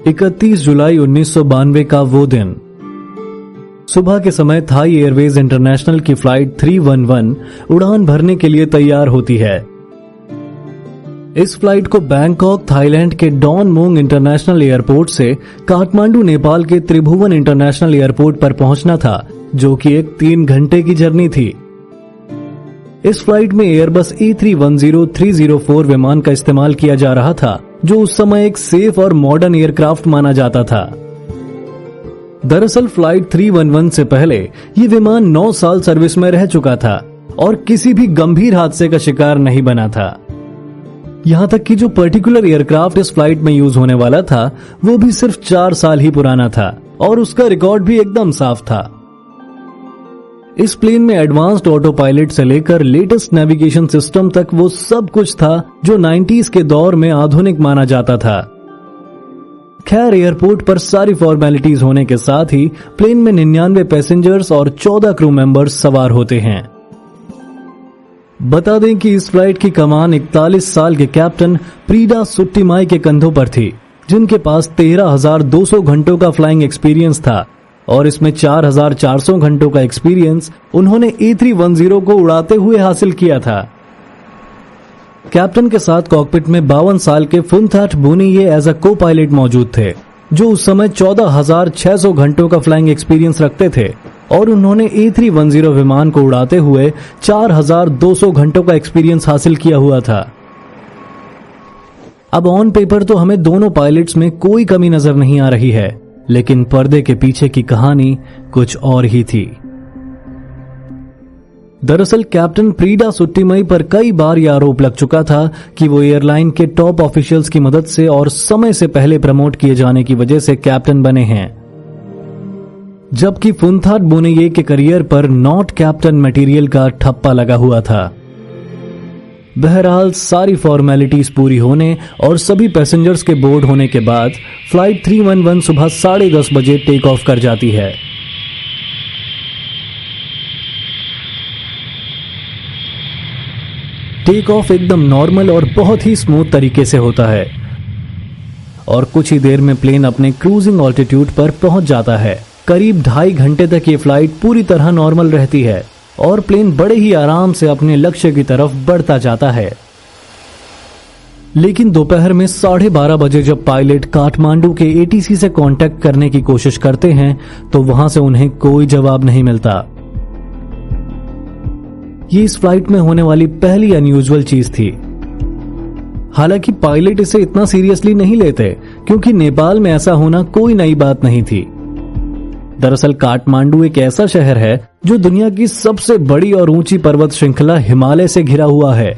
31 जुलाई 1992 का वो दिन सुबह के समय थाई एयरवेज इंटरनेशनल की फ्लाइट 311 उड़ान भरने के लिए तैयार होती है। इस फ्लाइट को बैंकॉक थाईलैंड के डॉन मोंग इंटरनेशनल एयरपोर्ट से काठमांडू नेपाल के त्रिभुवन इंटरनेशनल एयरपोर्ट पर पहुंचना था, जो कि एक 3 घंटे की जर्नी थी। इस फ्लाइट में एयरबस A310-304 विमान का इस्तेमाल किया जा रहा था, जो उस समय एक सेफ और मॉडर्न एयरक्राफ्ट माना जाता था। दरअसल फ्लाइट 311 से पहले ये विमान 9 साल सर्विस में रह चुका था और किसी भी गंभीर हादसे का शिकार नहीं बना था। यहां तक कि जो पर्टिकुलर एयरक्राफ्ट इस फ्लाइट में यूज होने वाला था, वो भी सिर्फ 4 साल ही पुराना था और उसका रिकॉर्ड भी एकदम साफ था। इस प्लेन में एडवांस्ड ऑटो पायलट से लेकर लेटेस्ट नेविगेशन सिस्टम तक वो सब कुछ था जो 90s के दौर में आधुनिक माना जाता था। खैर, एयरपोर्ट पर सारी फॉर्मेलिटीज होने के साथ ही प्लेन में 99 पैसेंजर्स और 14 क्रू मेंबर्स सवार होते हैं। बता दें कि इस फ्लाइट की कमान 41 साल के कैप्टन प्रीडा सुट्टीमाई के कंधों पर थी, जिनके पास 13,200 घंटों का फ्लाइंग एक्सपीरियंस था और इसमें 4,400 घंटों का एक्सपीरियंस उन्होंने A310 को उड़ाते हुए हासिल किया था। कैप्टन के साथ कॉकपिट में 52 साल के फुनथाट बुनिये एज अ को पायलट मौजूद थे, जो उस समय 14,600 घंटों का फ्लाइंग एक्सपीरियंस रखते थे और उन्होंने A310 विमान को उड़ाते हुए 4,200 घंटों का एक्सपीरियंस हासिल किया हुआ था। अब ऑन पेपर तो हमें दोनों पायलट्स में कोई कमी नजर नहीं आ रही है, लेकिन पर्दे के पीछे की कहानी कुछ और ही थी। दरअसल कैप्टन प्रीडा सुट्टीमई पर कई बार यह आरोप लग चुका था कि वो एयरलाइन के टॉप ऑफिशियल्स की मदद से और समय से पहले प्रमोट किए जाने की वजह से कैप्टन बने हैं, जबकि फुनथाट बुनिये के करियर पर नॉट कैप्टन मटेरियल का ठप्पा लगा हुआ था। बहरहाल सारी फॉर्मेलिटीज पूरी होने और सभी पैसेंजर्स के बोर्ड होने के बाद फ्लाइट 311 सुबह 10:30 बजे टेक ऑफ कर जाती है। टेक ऑफ एकदम नॉर्मल और बहुत ही स्मूथ तरीके से होता है और कुछ ही देर में प्लेन अपने क्रूजिंग ऑल्टीट्यूड पर पहुंच जाता है। करीब 2.5 घंटे तक ये फ्लाइट पूरी तरह नॉर्मल रहती है और प्लेन बड़े ही आराम से अपने लक्ष्य की तरफ बढ़ता जाता है। लेकिन दोपहर में 12:30 बजे जब पायलट काठमांडू के ATC से कांटेक्ट करने की कोशिश करते हैं तो वहां से उन्हें कोई जवाब नहीं मिलता। ये इस फ्लाइट में होने वाली पहली अनयूजुअल चीज थी। हालांकि पायलट इसे इतना सीरियसली नहीं लेते, क्योंकि नेपाल में ऐसा होना कोई नई बात नहीं थी। दरअसल काठमांडू एक ऐसा शहर है जो दुनिया की सबसे बड़ी और ऊंची पर्वत श्रृंखला हिमालय से घिरा हुआ है।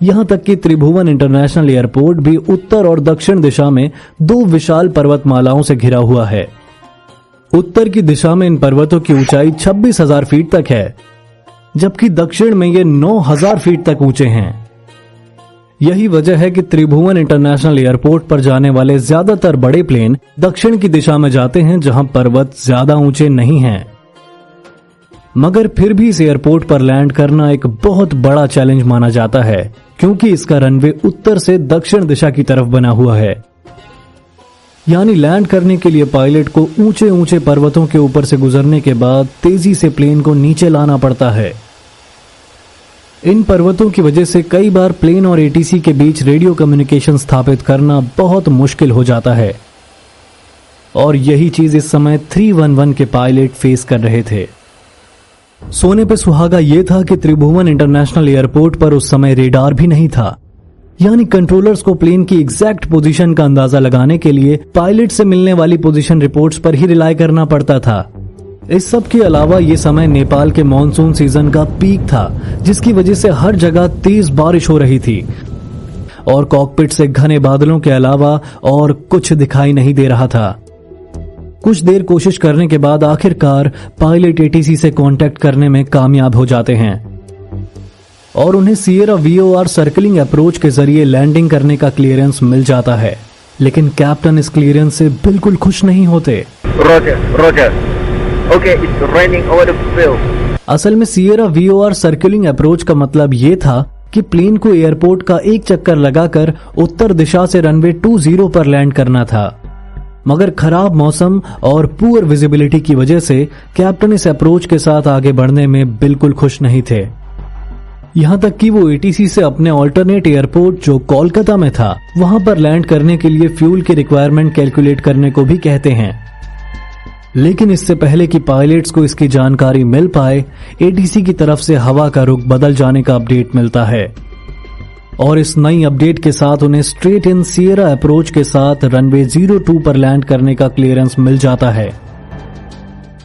यहां तक कि त्रिभुवन इंटरनेशनल एयरपोर्ट भी उत्तर और दक्षिण दिशा में 2 विशाल पर्वतमालाओं से घिरा हुआ है। उत्तर की दिशा में इन पर्वतों की ऊंचाई 26,000 फीट तक है, जबकि दक्षिण में ये 9,000 फीट तक ऊंचे हैं। यही वजह है कि त्रिभुवन इंटरनेशनल एयरपोर्ट पर जाने वाले ज्यादातर बड़े प्लेन दक्षिण की दिशा में जाते हैं, जहां पर्वत ज्यादा ऊंचे नहीं हैं। मगर फिर भी इस एयरपोर्ट पर लैंड करना एक बहुत बड़ा चैलेंज माना जाता है, क्योंकि इसका रनवे उत्तर से दक्षिण दिशा की तरफ बना हुआ है। यानी लैंड करने के लिए पायलट को ऊंचे ऊंचे पर्वतों के ऊपर से गुजरने के बाद तेजी से प्लेन को नीचे लाना पड़ता है। इन पर्वतों की वजह से कई बार प्लेन और ATC के बीच रेडियो कम्युनिकेशन स्थापित करना बहुत मुश्किल हो जाता है और यही चीज इस समय 311 के पायलट फेस कर रहे थे। सोने पे सुहागा यह था कि त्रिभुवन इंटरनेशनल एयरपोर्ट पर उस समय रेडार भी नहीं था, यानी कंट्रोलर्स को प्लेन की एग्जैक्ट पोजीशन का अंदाजा लगाने के लिए पायलट से मिलने वाली पोजीशन रिपोर्ट्स पर ही रिलाय करना पड़ता था। इस सब के अलावा ये समय नेपाल के मॉनसून सीजन का पीक था, जिसकी वजह से हर जगह तेज बारिश हो रही थी और कॉकपिट से घने बादलों के अलावा और कुछ दिखाई नहीं दे रहा था। कुछ देर कोशिश करने के बाद आखिरकार पायलट ATC से कांटेक्ट करने में कामयाब हो जाते हैं और उन्हें सिएरा VOR सर्कलिंग अप्रोच के जरिए लैंडिंग करने का क्लियरेंस मिल जाता है। लेकिन कैप्टन इस क्लियरेंस से बिल्कुल खुश नहीं होते। Roger Okay, it's raining over the field. असल में सिएरा VOR सर्कलिंग अप्रोच का मतलब ये था कि प्लेन को एयरपोर्ट का एक चक्कर लगाकर उत्तर दिशा से रनवे 20 पर लैंड करना था, मगर खराब मौसम और पुअर विजिबिलिटी की वजह से कैप्टन इस अप्रोच के साथ आगे बढ़ने में बिल्कुल खुश नहीं थे। यहां तक कि वो एटीसी से अपने ऑल्टरनेट एयरपोर्ट जो कोलकाता में था वहां पर लैंड करने के लिए फ्यूल की रिक्वायरमेंट कैलकुलेट करने को भी कहते हैं। लेकिन इससे पहले कि पायलट्स को इसकी जानकारी मिल पाए, एटीसी की तरफ से हवा का रुख बदल जाने का अपडेट मिलता है और इस नई अपडेट के साथ उन्हें स्ट्रेट इन सियरा अप्रोच के साथ रनवे 02 पर लैंड करने का क्लियरेंस मिल जाता है।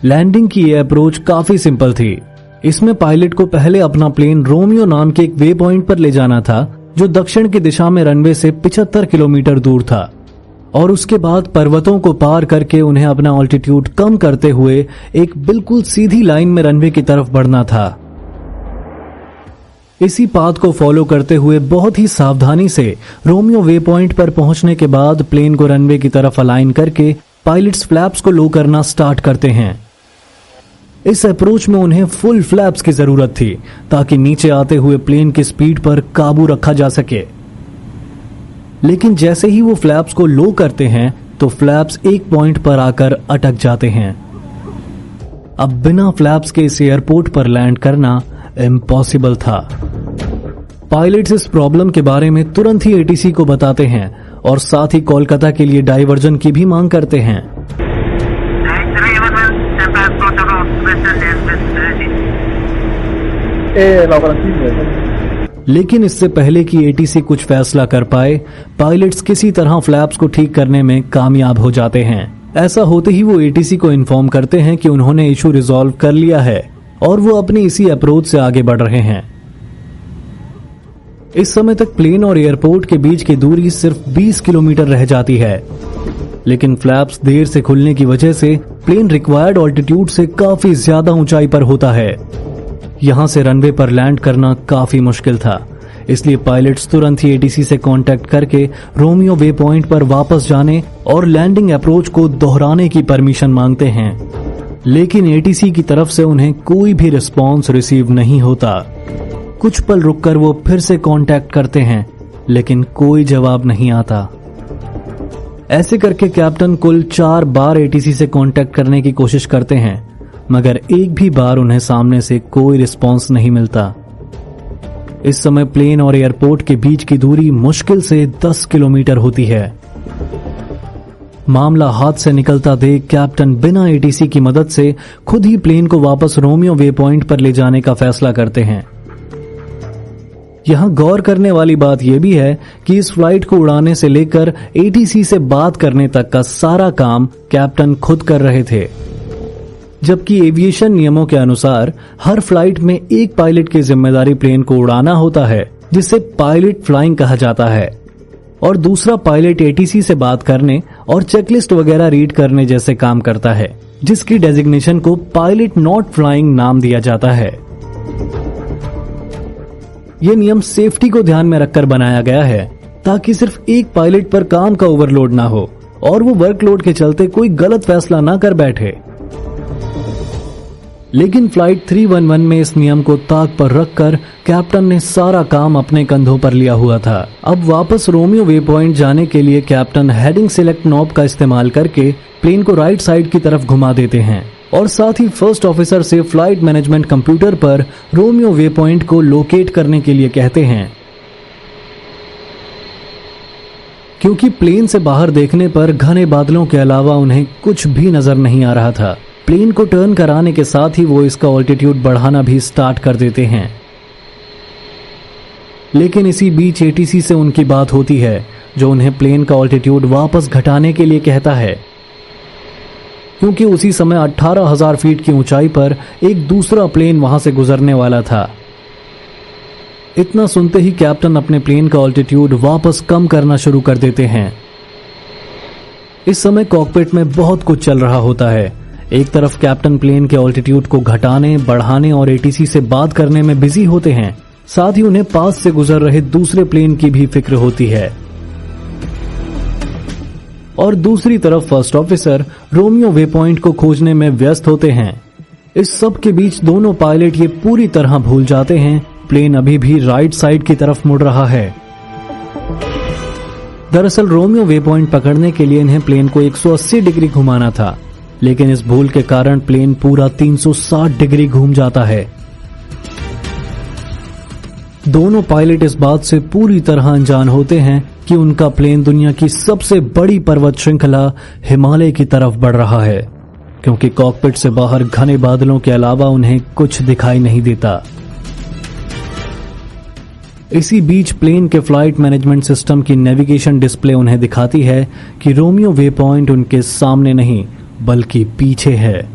लैंडिंग की यह अप्रोच काफी सिंपल थी। इसमें पायलट को पहले अपना प्लेन रोमियो नाम के एक वे पॉइंट पर ले जाना था जो दक्षिण की दिशा में रनवे से 75 किलोमीटर दूर था और उसके बाद पर्वतों को पार करके उन्हें अपना ऑल्टीट्यूड कम करते हुए एक बिल्कुल सीधी लाइन में रनवे की तरफ बढ़ना था। इसी पाथ को फॉलो करते हुए बहुत ही सावधानी से रोमियो वे पॉइंट पर पहुंचने के बाद प्लेन को रनवे की तरफ अलाइन करके पायलट्स फ्लैप्स को लो करना स्टार्ट करते हैं। इस अप्रोच में उन्हें फुल फ्लैप्स की जरूरत थी ताकि नीचे आते हुए प्लेन की स्पीड पर काबू रखा जा सके। लेकिन जैसे ही वो फ्लैप्स को लो करते हैं तो फ्लैप्स एक पॉइंट पर आकर अटक जाते हैं। अब बिना फ्लैप्स के इस एयरपोर्ट पर लैंड करना इम्पॉसिबल था। पायलट्स इस प्रॉब्लम के बारे में तुरंत ही एटीसी को बताते हैं और साथ ही कोलकाता के लिए डाइवर्जन की भी मांग करते हैं। लेकिन इससे पहले कि एटीसी कुछ फैसला कर पाए, पायलट्स किसी तरह फ्लैप्स को ठीक करने में कामयाब हो जाते हैं। ऐसा होते ही वो एटीसी को इन्फॉर्म करते हैं कि उन्होंने इशू रिजॉल्व कर लिया है और वो अपनी इसी अप्रोच से आगे बढ़ रहे हैं। इस समय तक प्लेन और एयरपोर्ट के बीच की दूरी सिर्फ 20 किलोमीटर रह जाती है, लेकिन फ्लैप्स देर से खुलने की वजह से प्लेन रिक्वायर्ड ऑल्टीट्यूड से काफी ज्यादा ऊंचाई पर होता है। यहां से रनवे पर लैंड करना काफी मुश्किल था, इसलिए पायलट्स तुरंत ही एटीसी से कांटेक्ट करके रोमियो वे पॉइंट पर वापस जाने और लैंडिंग अप्रोच को दोहराने की परमिशन मांगते हैं। लेकिन एटीसी की तरफ से उन्हें कोई भी रिस्पॉन्स रिसीव नहीं होता। कुछ पल रुककर वो फिर से कांटेक्ट करते हैं, लेकिन कोई जवाब नहीं आता। ऐसे करके कैप्टन कुल 4 बार एटीसी से कांटेक्ट करने की कोशिश करते हैं, मगर एक भी बार उन्हें सामने से कोई रिस्पॉन्स नहीं मिलता। इस समय प्लेन और एयरपोर्ट के बीच की दूरी मुश्किल से 10 किलोमीटर होती है। मामला हाथ से निकलता देख कैप्टन बिना एटीसी की मदद से खुद ही प्लेन को वापस रोमियो वे पॉइंट पर ले जाने का फैसला करते हैं। यहां गौर करने वाली बात यह भी है कि इस फ्लाइट को उड़ाने से लेकर एटीसी से बात करने तक का सारा काम कैप्टन खुद कर रहे थे, जबकि एविएशन नियमों के अनुसार हर फ्लाइट में एक पायलट की जिम्मेदारी प्लेन को उड़ाना होता है, जिसे पायलट फ्लाइंग कहा जाता है, और दूसरा पायलट एटीसी से बात करने और चेकलिस्ट वगैरह रीड करने जैसे काम करता है, जिसकी डेजिग्नेशन को पायलट नॉट फ्लाइंग नाम दिया जाता है। यह नियम सेफ्टी को ध्यान में रखकर बनाया गया है ताकि सिर्फ एक पायलट पर काम का ओवरलोड ना हो और वो वर्कलोड के चलते कोई गलत फैसला ना कर बैठे। लेकिन फ्लाइट 311 में इस नियम को ताक पर रखकर कैप्टन ने सारा काम अपने कंधों पर लिया हुआ था। अब वापस रोमियो वे पॉइंट जाने के लिए कैप्टन हेडिंग सिलेक्ट नॉब का इस्तेमाल करके प्लेन को राइट साइड की तरफ घुमा देते हैं और साथ ही फर्स्ट ऑफिसर से फ्लाइट मैनेजमेंट कंप्यूटर पर रोमियो वे पॉइंट को लोकेट करने के लिए कहते हैं। क्योंकि प्लेन से बाहर देखने पर घने बादलों के अलावा उन्हें कुछ भी नजर नहीं आ रहा था, प्लेन को टर्न कराने के साथ ही वो इसका ऑल्टीट्यूड बढ़ाना भी स्टार्ट कर देते हैं। लेकिन इसी बीच एटीसी से उनकी बात होती है, जो उन्हें प्लेन का ऑल्टीट्यूड वापस घटाने के लिए कहता है, क्योंकि उसी समय 18,000 फीट की ऊंचाई पर एक दूसरा प्लेन वहां से गुजरने वाला था। इतना सुनते ही कैप्टन अपने प्लेन का ऑल्टीट्यूड वापस कम करना शुरू कर देते हैं। इस समय कॉकपिट में बहुत कुछ चल रहा होता है। एक तरफ कैप्टन प्लेन के ऑल्टीट्यूड को घटाने, बढ़ाने और एटीसी से बात करने में बिजी होते हैं, साथ ही उन्हें पास से गुजर रहे दूसरे प्लेन की भी फिक्र होती है। और दूसरी तरफ first officer Romeo way point को खोजने में व्यस्त होते हैं। इस सब के बीच दोनों पायलट ये पूरी तरह भूल जाते हैं प्लेन अभी भी राइट साइड की तरफ मुड़ रहा है। दरअसल रोमियो वे पॉइंट पकड़ने के लिए इन्हें प्लेन को 180 डिग्री घुमाना था, लेकिन इस भूल के कारण प्लेन पूरा 360 डिग्री घूम जाता है। दोनों पायलट इस बात से पूरी तरह अनजान होते हैं कि उनका प्लेन दुनिया की सबसे बड़ी पर्वत श्रृंखला हिमालय की तरफ बढ़ रहा है, क्योंकि कॉकपिट से बाहर घने बादलों के अलावा उन्हें कुछ दिखाई नहीं देता। इसी बीच प्लेन के फ्लाइट मैनेजमेंट सिस्टम की नेविगेशन डिस्प्ले उन्हें दिखाती है कि रोमियो वे पॉइंट उनके सामने नहीं बल्कि पीछे है।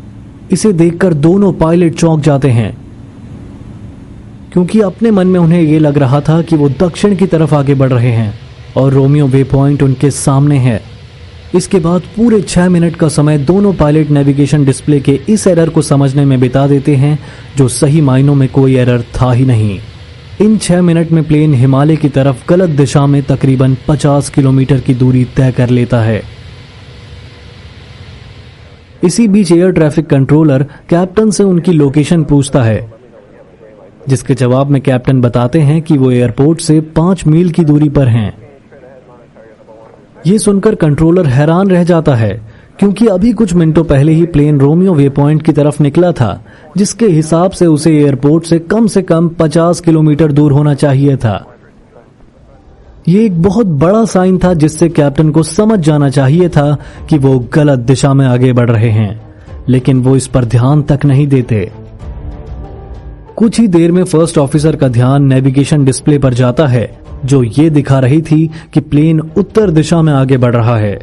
इसे देखकर दोनों पायलट चौंक जाते हैं, क्योंकि अपने मन में उन्हें यह लग रहा था कि वो दक्षिण की तरफ आगे बढ़ रहे हैं और रोमियो वे पॉइंट उनके सामने है। इसके बाद पूरे 6 मिनट का समय दोनों पायलट नेविगेशन डिस्प्ले के इस एरर को समझने में बिता देते हैं, जो सही मायनों में कोई एरर था ही नहीं। इन 6 मिनट में प्लेन हिमालय की तरफ गलत दिशा में तकरीबन 50 किलोमीटर की दूरी तय कर लेता है। इसी बीच एयर ट्रैफिक कंट्रोलर कैप्टन से उनकी लोकेशन पूछता है, जिसके जवाब में कैप्टन बताते हैं कि वो एयरपोर्ट से 5 मील की दूरी पर हैं। ये सुनकर कंट्रोलर हैरान रह जाता है, क्योंकि अभी कुछ मिनटों पहले ही प्लेन रोमियो वे पॉइंट की तरफ निकला था, जिसके हिसाब से उसे एयरपोर्ट से कम 50 किलोमीटर दूर होना चाहिए था। ये एक बहुत बड़ा साइन था, जिससे कैप्टन को समझ जाना चाहिए था कि वो गलत दिशा में आगे बढ़ रहे हैं, लेकिन वो इस पर ध्यान तक नहीं देते। कुछ ही देर में फर्स्ट ऑफिसर का ध्यान नेविगेशन डिस्प्ले पर जाता है, जो ये दिखा रही थी कि प्लेन उत्तर दिशा में आगे बढ़ रहा है।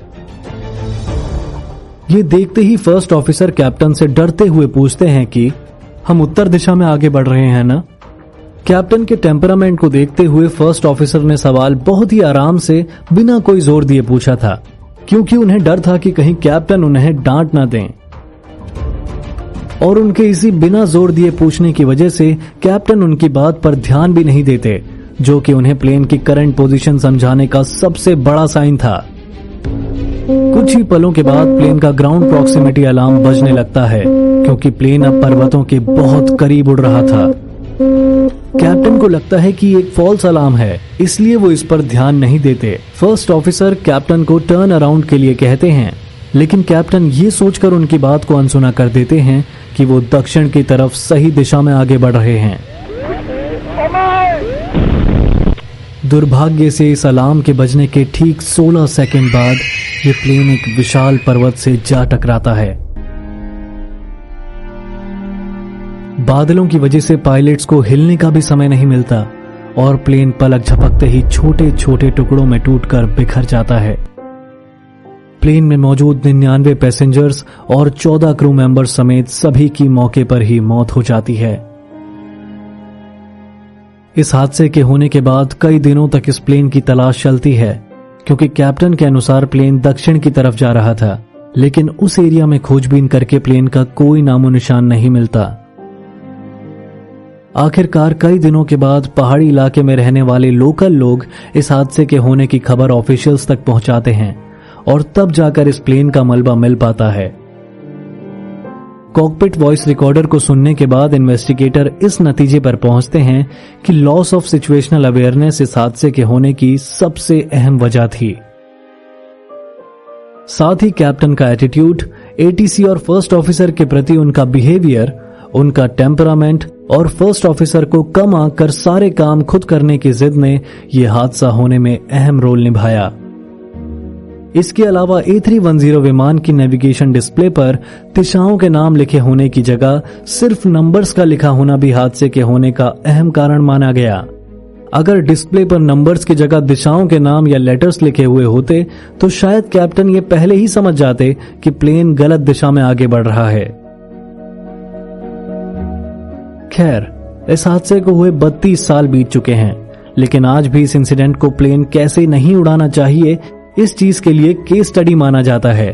ये देखते ही फर्स्ट ऑफिसर कैप्टन से डरते हुए पूछते हैं कि हम उत्तर दिशा में आगे बढ़ रहे हैं ना? कैप्टन के टेम्परामेंट को देखते हुए फर्स्ट ऑफिसर ने सवाल बहुत ही आराम से बिना कोई जोर दिए पूछा था, क्योंकि उन्हें डर था कि कहीं कैप्टन उन्हें डांट ना दें। और उनके इसी बिना जोर दिए पूछने की वजह से कैप्टन उनकी बात पर ध्यान भी नहीं देते, जो कि उन्हें प्लेन की करंट पोजीशन समझाने का सबसे बड़ा साइन था। कुछ ही पलों के बाद प्लेन का ग्राउंड प्रॉक्सिमिटी अलार्म बजने लगता है, क्योंकि प्लेन अब पर्वतों के बहुत करीब उड़ रहा था। कैप्टन को लगता है कि एक फॉल्स अलार्म है, इसलिए वो इस पर ध्यान नहीं देते। फर्स्ट ऑफिसर कैप्टन को टर्न अराउंड के लिए कहते हैं, लेकिन कैप्टन ये सोचकर उनकी बात को अनसुना कर देते हैं कि वो दक्षिण की तरफ सही दिशा में आगे बढ़ रहे हैं। दुर्भाग्य से इस अलार्म के बजने के ठीक 16 सेकंड बाद ये प्लेन एक विशाल पर्वत से जा टकराता है। बादलों की वजह से पायलट्स को हिलने का भी समय नहीं मिलता और प्लेन पलक झपकते ही छोटे छोटे टुकड़ों में टूटकर बिखर जाता है। प्लेन में मौजूद 99 पैसेंजर्स और 14 क्रू मेंबर्स समेत सभी की मौके पर ही मौत हो जाती है। इस हादसे के होने के बाद कई दिनों तक इस प्लेन की तलाश चलती है, क्योंकि कैप्टन के अनुसार प्लेन दक्षिण की तरफ जा रहा था, लेकिन उस एरिया में खोजबीन करके प्लेन का कोई नामो निशान नहीं मिलता। आखिरकार कई दिनों के बाद पहाड़ी इलाके में रहने वाले लोकल लोग इस हादसे के होने की खबर ऑफिशियल्स तक पहुंचाते हैं और तब जाकर इस प्लेन का मलबा मिल पाता है। कॉकपिट वॉइस रिकॉर्डर को सुनने के बाद इन्वेस्टिगेटर इस नतीजे पर पहुंचते हैं कि लॉस ऑफ सिचुएशनल अवेयरनेस इस हादसे के होने की सबसे अहम वजह थी। साथ ही कैप्टन का एटीट्यूड, एटीसी और फर्स्ट ऑफिसर के प्रति उनका बिहेवियर, उनका टेम्परामेंट और फर्स्ट ऑफिसर को कम आंककर सारे काम खुद करने की जिद ने यह हादसा होने में अहम रोल निभाया। इसके अलावा A310 विमान की नेविगेशन डिस्प्ले पर दिशाओं के नाम लिखे होने की जगह सिर्फ नंबर्स का लिखा होना भी हादसे के होने का अहम कारण माना गया। अगर डिस्प्ले पर नंबर्स की जगह दिशाओं के नाम या लेटर्स लिखे हुए होते तो शायद कैप्टन ये पहले ही समझ जाते कि प्लेन गलत दिशा में आगे बढ़ रहा है। खैर, इस हादसे को हुए 32 साल बीत चुके हैं, लेकिन आज भी इस इंसिडेंट को प्लेन कैसे नहीं उड़ाना चाहिए, इस चीज के लिए केस स्टडी माना जाता है।